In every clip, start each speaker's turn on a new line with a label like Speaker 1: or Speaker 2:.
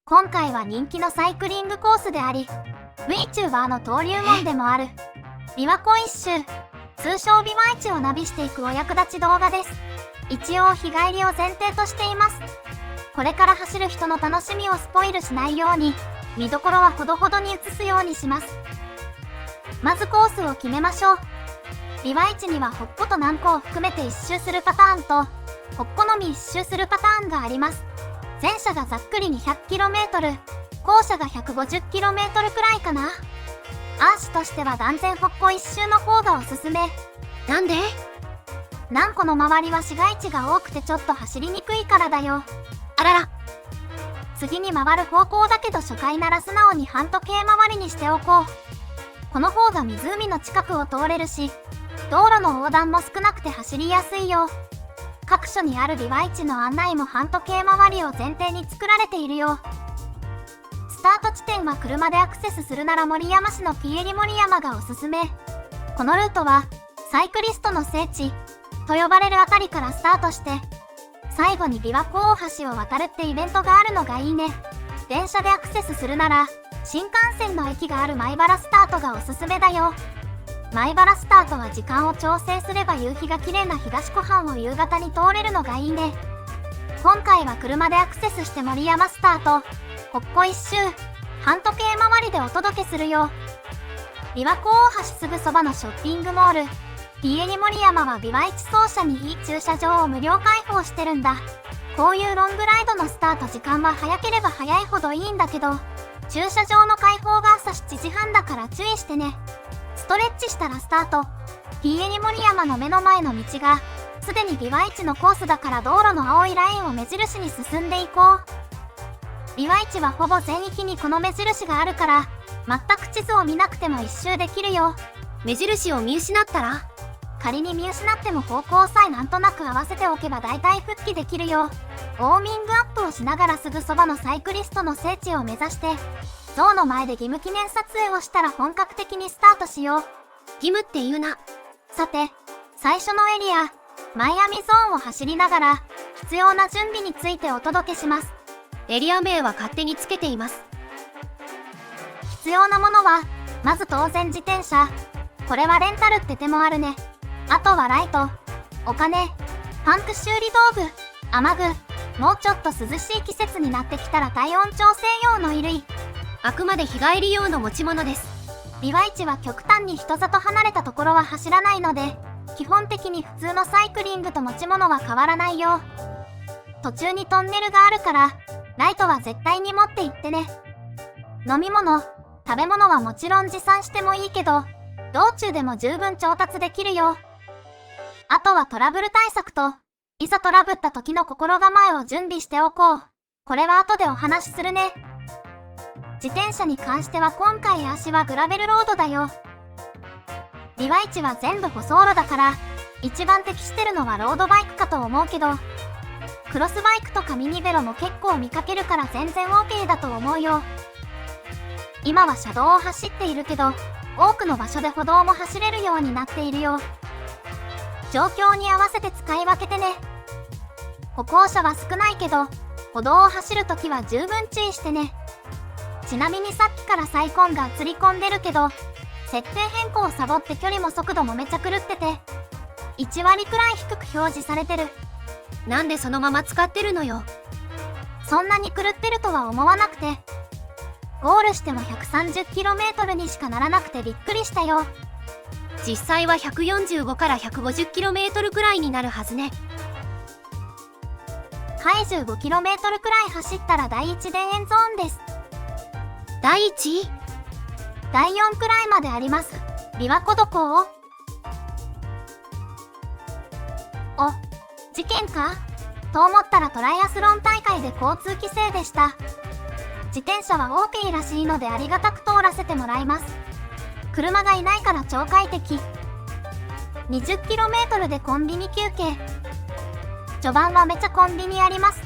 Speaker 1: 今回は人気のサイクリングコースであり、VTuber の登竜門でもある琵琶湖一周、通称琵琶市をナビしていくお役立ち動画です。一応日帰りを前提としています。これから走る人の楽しみをスポイルしないように、見どころはほどほどに映すようにします。まずコースを決めましょう。琵琶市には北湖と南湖を含めて一周するパターンと、北湖のみ一周するパターンがあります。前者がざっくり 200km、後者が 150km くらいかな。アーシとしては断然北湖一周の方がおすすめ。
Speaker 2: なんで？
Speaker 1: 南湖の周りは市街地が多くてちょっと走りにくいからだよ。
Speaker 2: あらら。
Speaker 1: 次に回る方向だけど初回なら素直に半時計回りにしておこう。この方が湖の近くを通れるし、道路の横断も少なくて走りやすいよ。各所にある琵琶市の案内も半時計回りを前提に作られているよ。スタート地点は車でアクセスするなら森山市のピエリ森山がおすすめ。このルートはサイクリストの聖地と呼ばれるあたりからスタートして、最後に琵琶湖大橋を渡るってイベントがあるのがいいね。電車でアクセスするなら新幹線の駅がある米原スタートがおすすめだよ。米原スタートは時間を調整すれば夕日が綺麗な東湖畔を夕方に通れるのがいいね。今回は車でアクセスして森山スタート、北湖一周、半時計回りでお届けするよ。琵琶湖大橋すぐそばのショッピングモール、ピエリ森山は琵琶市走者にいい駐車場を無料開放してるんだ。こういうロングライドのスタート時間は早ければ早いほどいいんだけど、駐車場の開放が朝7時半だから注意してね。ストレッチしたらスタート。ピエリ森山の目の前の道がすでに琵琶市のコースだから道路の青いラインを目印に進んでいこう。琵琶市はほぼ全域にこの目印があるから全く地図を見なくても一周できるよ。
Speaker 2: 目印を見失ったら？
Speaker 1: 仮に見失っても方向さえなんとなく合わせておけば大体復帰できるよ。ウォーミングアップをしながらすぐそばのサイクリストの聖地を目指して像の前で義務記念撮影をしたら本格的にスタートしよう。
Speaker 2: 義務って言うな。
Speaker 1: さて、最初のエリア、マイアミゾーンを走りながら必要な準備についてお届けします。
Speaker 2: エリア名は勝手につけています。
Speaker 1: 必要なものは、まず当然自転車。これはレンタルって手もあるね。あとはライト、お金、パンク修理道具、雨具、もうちょっと涼しい季節になってきたら体温調整用の衣類。
Speaker 2: あくまで日帰り用の持ち物です。
Speaker 1: 琵琶市は極端に人里離れたところは走らないので、基本的に普通のサイクリングと持ち物は変わらないよ。途中にトンネルがあるから、ライトは絶対に持って行ってね。飲み物、食べ物はもちろん持参してもいいけど、道中でも十分調達できるよ。あとはトラブル対策と、いざトラブった時の心構えを準備しておこう。これは後でお話しするね。自転車に関しては今回足はグラベルロードだよ。琵琶市は全部舗装路だから、一番適してるのはロードバイクかと思うけど、クロスバイクとかミニベロも結構見かけるから全然 OK だと思うよ。今は車道を走っているけど、多くの場所で歩道も走れるようになっているよ。状況に合わせて使い分けてね。歩行者は少ないけど、歩道を走るときは十分注意してね。ちなみにさっきからサイコンが映り込んでるけど、設定変更をサボって距離も速度もめちゃ狂ってて、1割くらい低く表示されてる。
Speaker 2: なんでそのまま使ってるのよ。
Speaker 1: そんなに狂ってるとは思わなくて、ゴールしても 130km にしかならなくてびっくりしたよ。
Speaker 2: 実際は145から 150km くらいになるはずね。
Speaker 1: はい15km くらい走ったら第1田園ゾーンです。
Speaker 2: 第1？
Speaker 1: 第4くらいまであります。琵琶湖どこを？お、事件か？と思ったらトライアスロン大会で交通規制でした。自転車は OK らしいのでありがたく通らせてもらいます。車がいないから超快適。20km でコンビニ休憩。序盤はめちゃコンビニあります。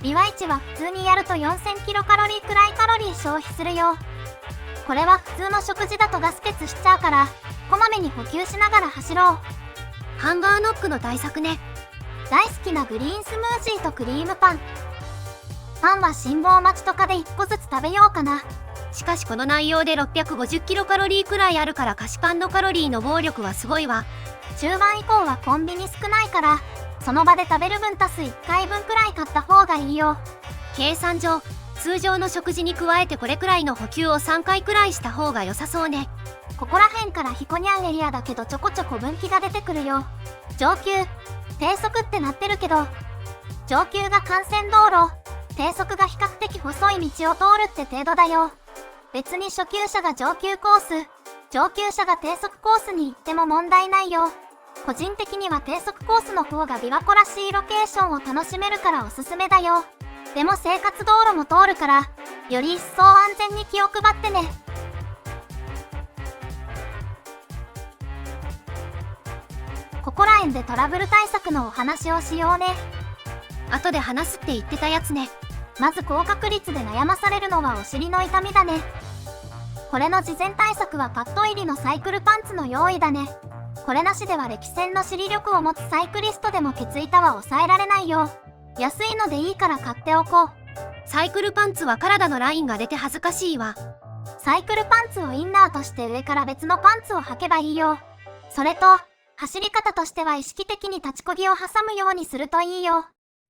Speaker 1: 琵琶市は普通にやると 4000kcal くらいカロリー消費するよ。これは普通の食事だとガス欠しちゃうから、こまめに補給しながら走ろう。
Speaker 2: ハンガーノックの対策ね。
Speaker 1: 大好きなグリーンスムージーとクリームパン。パンは信号待ちとかで1個ずつ食べようかな。
Speaker 2: しかしこの内容で650キロカロリーくらいあるから菓子パンのカロリーの暴力はすごいわ。
Speaker 1: 中盤以降はコンビニ少ないから、その場で食べる分足す1回分くらい買った方がいいよ。
Speaker 2: 計算上、通常の食事に加えてこれくらいの補給を3回くらいした方が良さそうね。
Speaker 1: ここら辺からひこにゃんエリアだけどちょこちょこ分岐が出てくるよ。上級、低速ってなってるけど、上級が幹線道路、低速が比較的細い道を通るって程度だよ。別に初級者が上級コース、上級者が低速コースに行っても問題ないよ。個人的には低速コースの方が琵琶湖らしいロケーションを楽しめるからおすすめだよ。でも生活道路も通るから、より一層安全に気を配ってね。ここら辺でトラブル対策のお話をしようね。
Speaker 2: 後で話すって言ってたやつね。
Speaker 1: まず高確率で悩まされるのはお尻の痛みだね。これの事前対策はパッド入りのサイクルパンツの用意だね。これなしでは歴戦の尻力を持つサイクリストでもケツ痛は抑えられないよ。安いのでいいから買っておこう。
Speaker 2: サイクルパンツは体のラインが出て恥ずかしいわ。
Speaker 1: サイクルパンツをインナーとして上から別のパンツを履けばいいよ。それと、走り方としては意識的に立ちこぎを挟むようにするといいよ。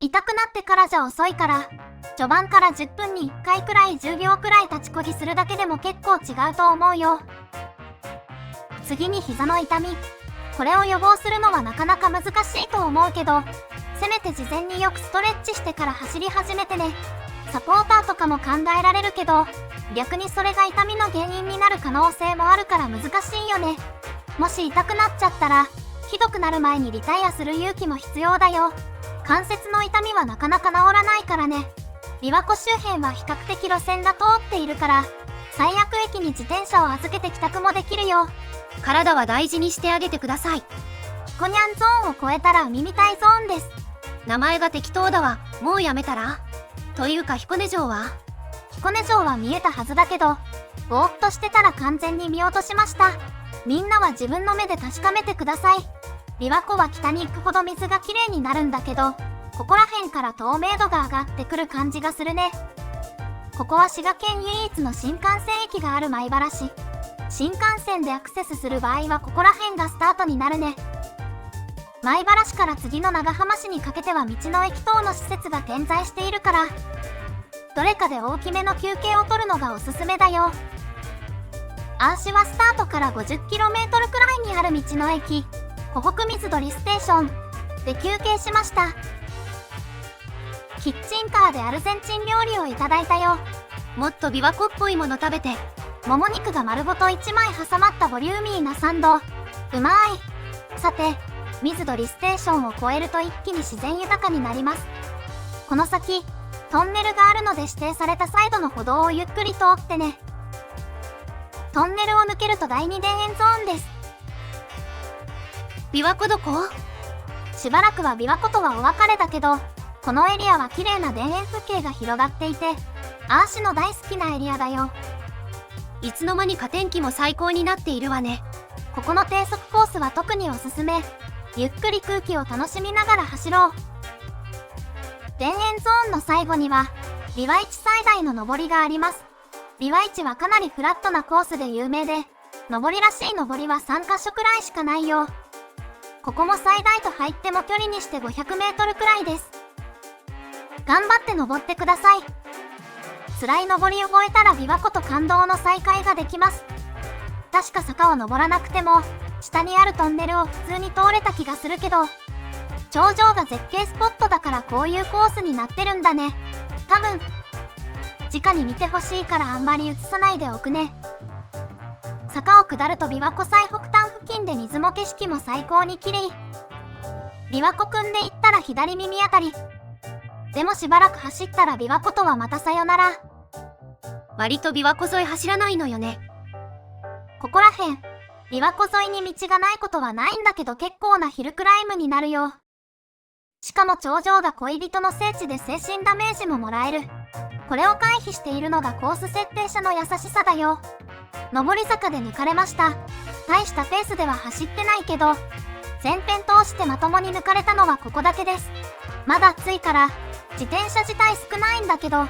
Speaker 1: 痛くなってからじゃ遅いから、序盤から10分に1回くらい10秒くらい立ちこぎするだけでも結構違うと思うよ。次に膝の痛み。これを予防するのはなかなか難しいと思うけど、せめて事前によくストレッチしてから走り始めてね。サポーターとかも考えられるけど、逆にそれが痛みの原因になる可能性もあるから難しいよね。もし痛くなっちゃったら、ひどくなる前にリタイアする勇気も必要だよ。関節の痛みはなかなか治らないからね。琵琶湖周辺は比較的路線が通っているから、最悪駅に自転車を預けて帰宅もできるよ。
Speaker 2: 体は大事にしてあげてください。
Speaker 1: ひこにゃんゾーンを超えたら海みたいゾーンです。
Speaker 2: 名前が適当だわ。もうやめたら？というか彦根城は？
Speaker 1: 彦根城は見えたはずだけど、ぼーっとしてたら完全に見落としました。みんなは自分の目で確かめてください。琵琶湖は北に行くほど水がきれいになるんだけど、ここら辺から透明度が上がってくる感じがするね。ここは滋賀県唯一の新幹線駅がある米原市。新幹線でアクセスする場合はここら辺がスタートになるね。米原市から次の長浜市にかけては道の駅等の施設が点在しているから、どれかで大きめの休憩を取るのがおすすめだよ。アーシはスタートから 50km くらいにある道の駅、湖北水鳥ステーションで休憩しました。キッチンカーでアルゼンチン料理をいただいたよ。
Speaker 2: もっと琵琶湖っぽいもの食べて。
Speaker 1: もも肉が丸ごと1枚挟まったボリューミーなサンド。うまい。さて、水鳥ステーションを越えると一気に自然豊かになります。この先、トンネルがあるので指定されたサイドの歩道をゆっくり通ってね。トンネルを抜けると第2田園ゾーンです。
Speaker 2: 琵琶湖どこ？
Speaker 1: しばらくは琵琶湖とはお別れだけど、このエリアは綺麗な田園風景が広がっていて、アーシの大好きなエリアだよ。
Speaker 2: いつの間にか天気も最高になっているわね。
Speaker 1: ここの低速コースは特におすすめ。ゆっくり空気を楽しみながら走ろう。田園ゾーンの最後には、琵琶市最大の上りがあります。琵琶市はかなりフラットなコースで有名で、上りらしい上りは3カ所くらいしかないよ。ここも最大と入っても距離にして 500m くらいです。頑張って登ってください。辛い登りを終えたら琵琶湖と感動の再会ができます。確か坂を登らなくても、下にあるトンネルを普通に通れた気がするけど、頂上が絶景スポットだからこういうコースになってるんだね。多分、直に見てほしいからあんまり映さないでおくね。坂を下ると琵琶湖最北端付近で水も景色も最高に綺麗。琵琶湖くんで行ったら左耳あたり。でもしばらく走ったら琵琶湖とはまたさよなら。
Speaker 2: 割と琵琶湖沿い走らないのよね。
Speaker 1: ここらへん、琵琶湖沿いに道がないことはないんだけど結構なヒルクライムになるよ。しかも頂上が恋人の聖地で精神ダメージももらえる。これを回避しているのがコース設定者の優しさだよ。上り坂で抜かれました。大したペースでは走ってないけど、前編通してまともに抜かれたのはここだけです。まだ暑いから、自転車自体少ないんだけど、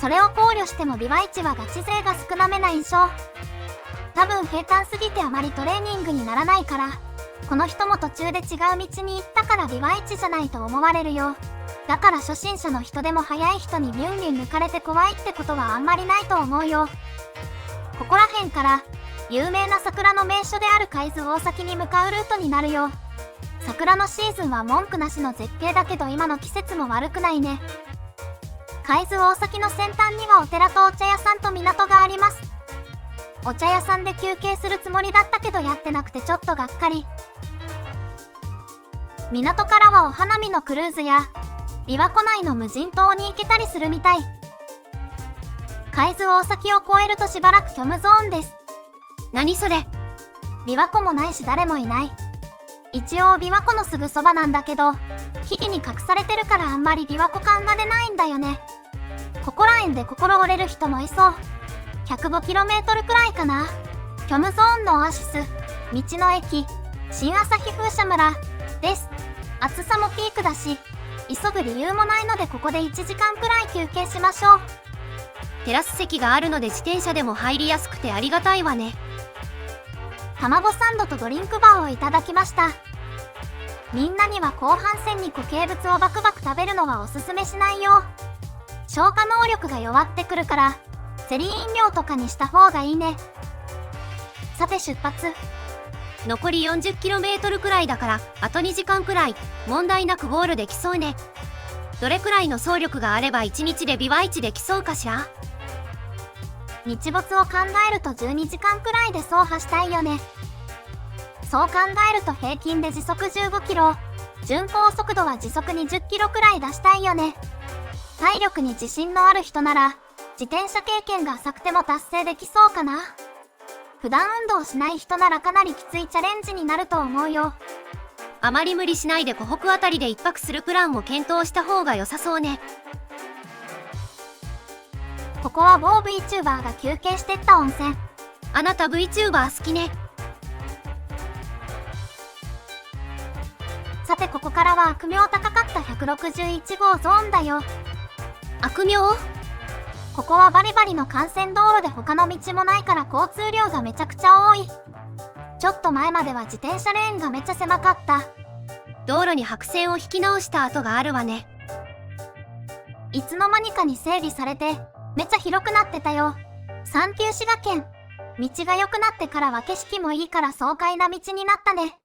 Speaker 1: それを考慮してもビワイチはガチ勢が少なめな印象。多分平坦すぎてあまりトレーニングにならないから、この人も途中で違う道に行ったからビワイチじゃないと思われるよ。だから初心者の人でも速い人にビュンビュン抜かれて怖いってことはあんまりないと思うよ。ここら辺から有名な桜の名所である海津大崎に向かうルートになるよ。桜のシーズンは文句なしの絶景だけど今の季節も悪くないね。海津大崎の先端にはお寺とお茶屋さんと港があります。お茶屋さんで休憩するつもりだったけどやってなくてちょっとがっかり。港からはお花見のクルーズや琵琶湖内の無人島に行けたりするみたい。海津大崎を越えるとしばらく虚無ゾーンです。
Speaker 2: 何それ？
Speaker 1: 琵琶湖もないし誰もいない。一応琵琶湖のすぐそばなんだけど、木々に隠されてるからあんまり琵琶湖感が出ないんだよね。ここら辺で心折れる人もいそう。105km くらいかな。虚無ゾーンのオアシス、道の駅、新旭風車村です。暑さもピークだし、急ぐ理由もないのでここで1時間くらい休憩しましょう。
Speaker 2: テラス席があるので自転車でも入りやすくてありがたいわね。
Speaker 1: 卵サンドとドリンクバーをいただきました。みんなには後半戦に固形物をバクバク食べるのはおすすめしないよ。消化能力が弱ってくるから、ゼリー飲料とかにした方がいいね。さて出発。
Speaker 2: 残り 40km くらいだからあと2時間くらい問題なくゴールできそうね。どれくらいの走力があれば1日でビワイチできそうかしら。
Speaker 1: 日没を考えると12時間くらいで走破したいよね。そう考えると平均で時速15キロ、巡航速度は時速20キロくらい出したいよね。体力に自信のある人なら自転車経験が浅くても達成できそうかな。普段運動しない人ならかなりきついチャレンジになると思うよ。
Speaker 2: あまり無理しないで湖北あたりで一泊するプランを検討した方が良さそうね。
Speaker 1: ここは某 VTuber が休憩してった温泉。
Speaker 2: あなた VTuber 好きね。
Speaker 1: さてここからは悪名高かった161号ゾーンだよ。
Speaker 2: 悪名？
Speaker 1: ここはバリバリの幹線道路で他の道もないから交通量がめちゃくちゃ多い。ちょっと前までは自転車レーンがめっちゃ狭かった。
Speaker 2: 道路に白線を引き直した跡があるわね。
Speaker 1: いつの間にかに整備されてめっちゃ広くなってたよ。サンキュー滋賀県。道が良くなってからは景色もいいから爽快な道になったね。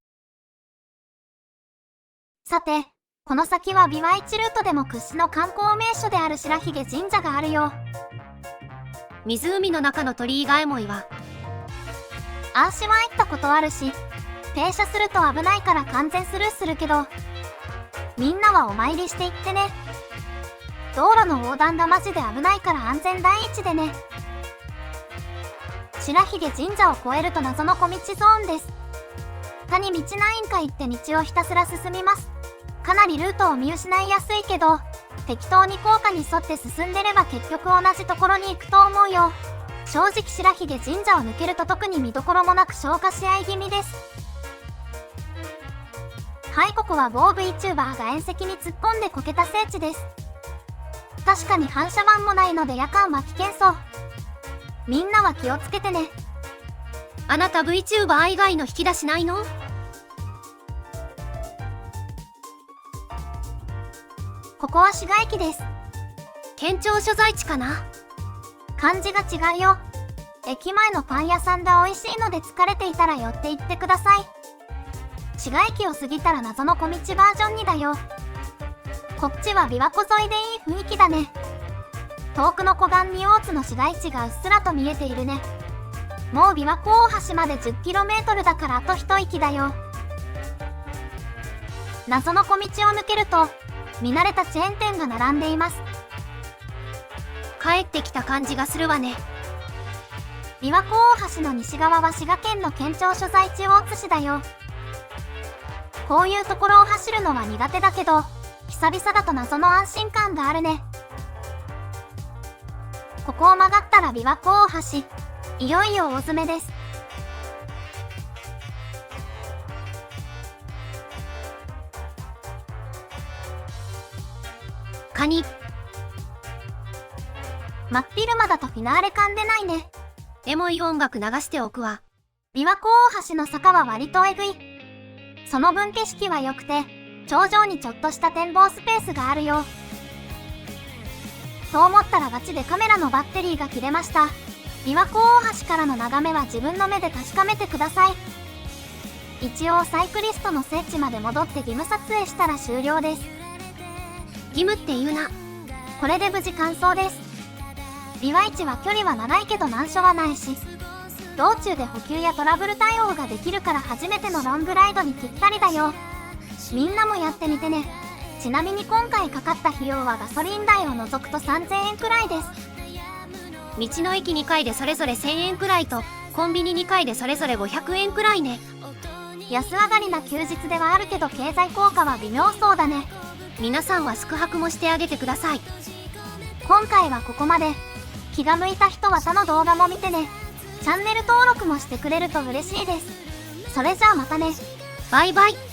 Speaker 1: さて、この先はビワイチルートでも屈指の観光名所である白髭神社があるよ。
Speaker 2: 湖の中の鳥居がエモいわ。
Speaker 1: あーしは行ったことあるし、停車すると危ないから完全スルーするけど、みんなはお参りしていってね。道路の横断がマジで危ないから安全第一でね。白髭神社を越えると謎の小道ゾーンです。谷道ないんか行って道をひたすら進みます。かなりルートを見失いやすいけど、適当に高架に沿って進んでれば結局同じところに行くと思うよ。正直白髭神社を抜けると特に見どころもなく消化し合い気味です。はい、ここは某 VTuber が縁石に突っ込んでこけた聖地です。確かに反射板もないので夜間は危険そう。みんなは気をつけてね。
Speaker 2: あなた VTuber 以外の引き出しないの？
Speaker 1: ここは市街駅です。
Speaker 2: 県庁所在地かな？
Speaker 1: 漢字が違うよ。駅前のパン屋さんで美味しいので疲れていたら寄って行ってください。市街駅を過ぎたら謎の小道バージョンにだよ。こっちは琵琶湖沿いでいい雰囲気だね。遠くの湖岸に大津の市街地がうっすらと見えているね。もう琵琶湖大橋まで 10km だからあと一息だよ。謎の小道を抜けると見慣れたチェーン店が並んでいます。
Speaker 2: 帰ってきた感じがするわね。
Speaker 1: 琵琶湖大橋の西側は滋賀県の県庁所在地大津市だよ。こういうところを走るのは苦手だけど久々だと謎の安心感があるね。ここを曲がったら琵琶湖大橋、いよいよ大詰めです。
Speaker 2: 他に、
Speaker 1: 真っ昼間だとフィナーレ感出ないね。
Speaker 2: エモい音楽流しておくわ。
Speaker 1: 琵琶湖大橋の坂は割とえぐい。その分景色は良くて、頂上にちょっとした展望スペースがあるよ。と思ったらガチでカメラのバッテリーが切れました。琵琶湖大橋からの眺めは自分の目で確かめてください。一応サイクリストの聖地まで戻って義務撮影したら終了です。
Speaker 2: 義務って言うな。
Speaker 1: これで無事完走です。ビワイチは距離は長いけど難所はないし、道中で補給やトラブル対応ができるから初めてのロングライドにぴったりだよ。みんなもやってみてね。ちなみに今回かかった費用はガソリン代を除くと3000円くらいです。
Speaker 2: 道の駅2回でそれぞれ1000円くらいと、コンビニ2回でそれぞれ500円くらいね。
Speaker 1: 安上がりな休日ではあるけど経済効果は微妙そうだね。
Speaker 2: 皆さんは宿泊もしてあげてください。
Speaker 1: 今回はここまで。気が向いた人は他の動画も見てね。チャンネル登録もしてくれると嬉しいです。それじゃあまたね。
Speaker 2: バイバイ。